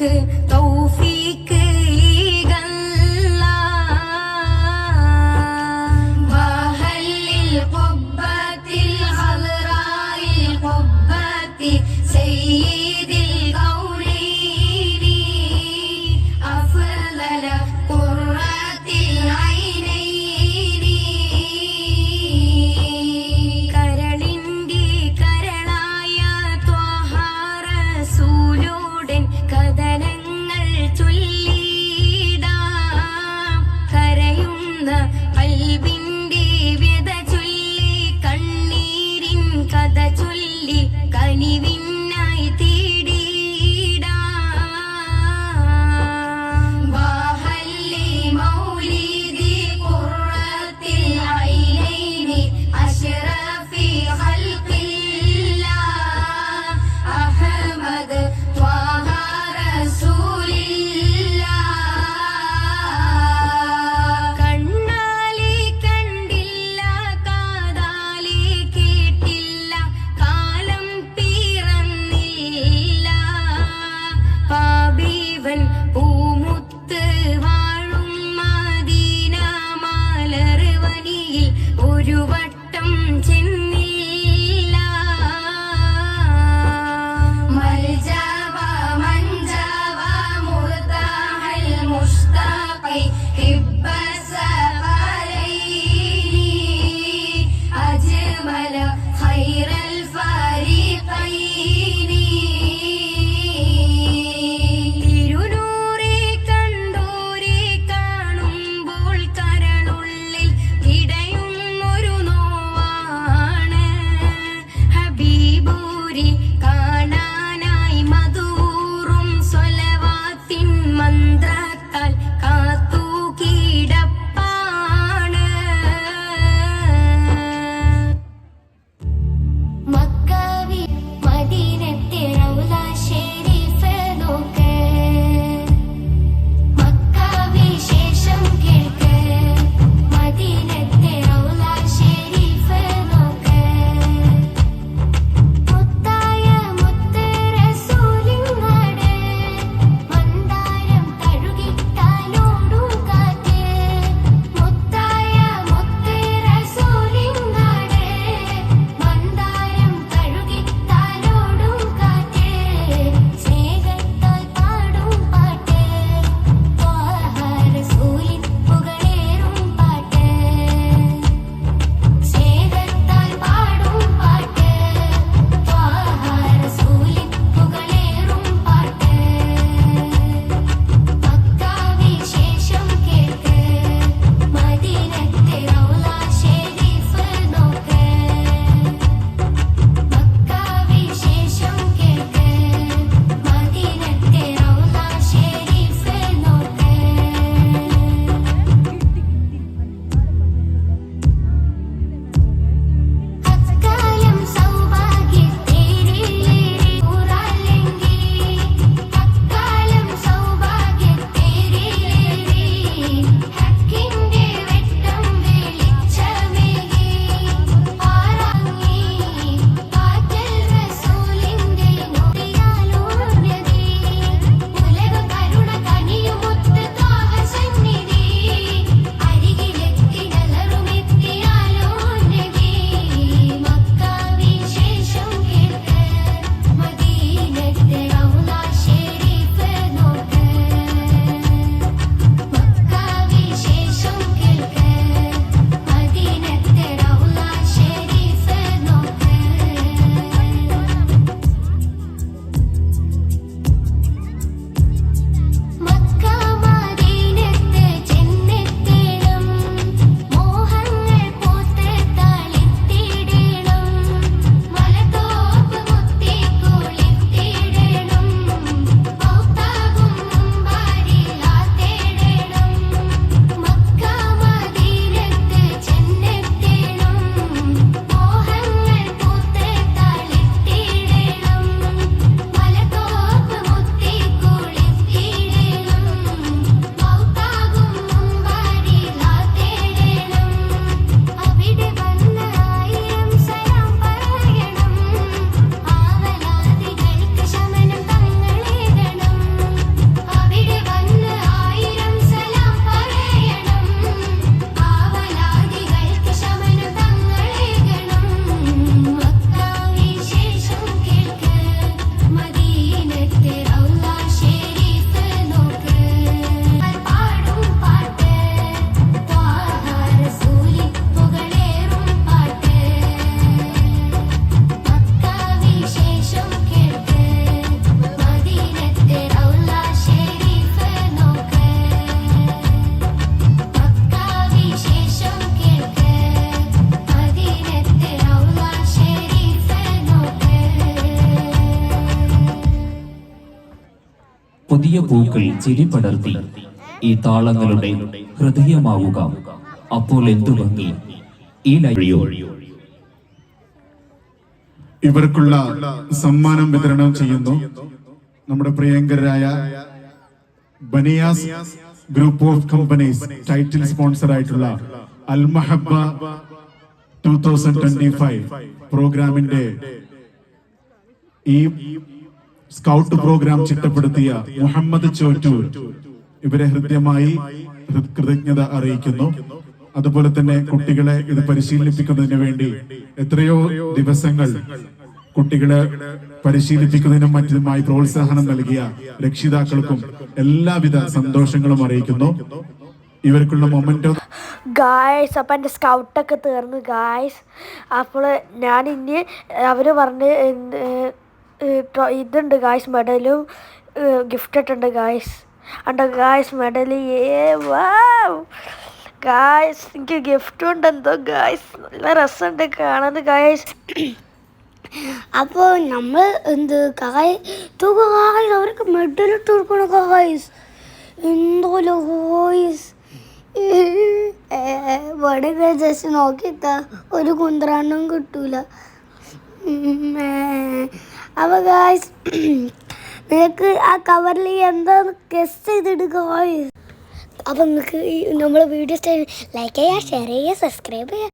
ഞങ്ങൾക്ക് തൗഫീക്ക് കഥനങ്ങൾ പൂക്കൾ ചിരി പടർത്തി ഈ താളങ്ങളുടെ ഹൃദയമാവുക. അപ്പോൾ എന്തു ഭംഗി ഈ ലൈബ്രറിയോ. ഇവർക്കുള്ള സമ്മാനം വിതരണം ചെയ്യുന്നു നമ്മുടെ പ്രിയങ്കരായ Baniyas group of companies title sponsor ആയിട്ടുള്ള അൽ മഹബ്ബ 2025 പ്രോഗ്രാമിന്റെ ഈ സ്കൗട്ട് പ്രോഗ്രാം ചിട്ടപ്പെടുത്തിയ മുഹമ്മദ് ചോറ്റൂർ ഇവരെ ഹൃദ്യമായി കൃതജ്ഞത അറിയിക്കുന്നു. അതുപോലെ തന്നെ കുട്ടികളെ ഇത് പരിശീലിപ്പിക്കുന്നതിന് വേണ്ടി എത്രയോ ദിവസങ്ങൾ കുട്ടികളെ പരിശീലിപ്പിക്കുന്നതിനും മറ്റുമായി പ്രോത്സാഹനം നൽകിയ രക്ഷിതാക്കൾക്കും എല്ലാവിധ സന്തോഷങ്ങളും അറിയിക്കുന്നു. ഇവർക്കുള്ള മൊമെന്റോ ഗായ്സ്. അപ്പം എൻ്റെ സ്കൗട്ടൊക്കെ തീർന്നു ഗായ്സ്. അപ്പോൾ ഞാൻ ഇനി അവർ പറഞ്ഞ് ഇതുണ്ട് ഗായ്സ്, മെഡലും ഗിഫ്റ്റ് ഇട്ടുണ്ട് ഗായ്സ്. ഉണ്ട് ഗായ്സ് മെഡൽ. ഗായ്സ് എനിക്ക് ഗിഫ്റ്റും ഉണ്ട് എന്തോ ഗായ്സ്. നല്ല രസമുണ്ട് കാണാൻ ഗായ്സ്. അപ്പോൾ നമ്മൾ എന്ത് ഗായ്സ് അവർക്ക് മെഡലിട്ട് കൊടുക്കണം ഗായ്സ്. എന്തോ ഗായ്സ് ഇവിടെ ജസ്റ്റ് നോക്കിത്താ ഒരു കുന്ത്രാണ്ടും കിട്ടൂല. അപ്പോൾ ഗായ്സ് നിങ്ങൾക്ക് ആ കവറിൽ എന്താന്ന് ഗസ് ചെയ്തിട്ട് ഗായ്സ്. അപ്പം നിങ്ങൾക്ക് നമ്മളെ വീഡിയോസ് ലൈക്ക് ചെയ്യുക, ഷെയർ ചെയ്യുക, സബ്സ്ക്രൈബ് ചെയ്യുക.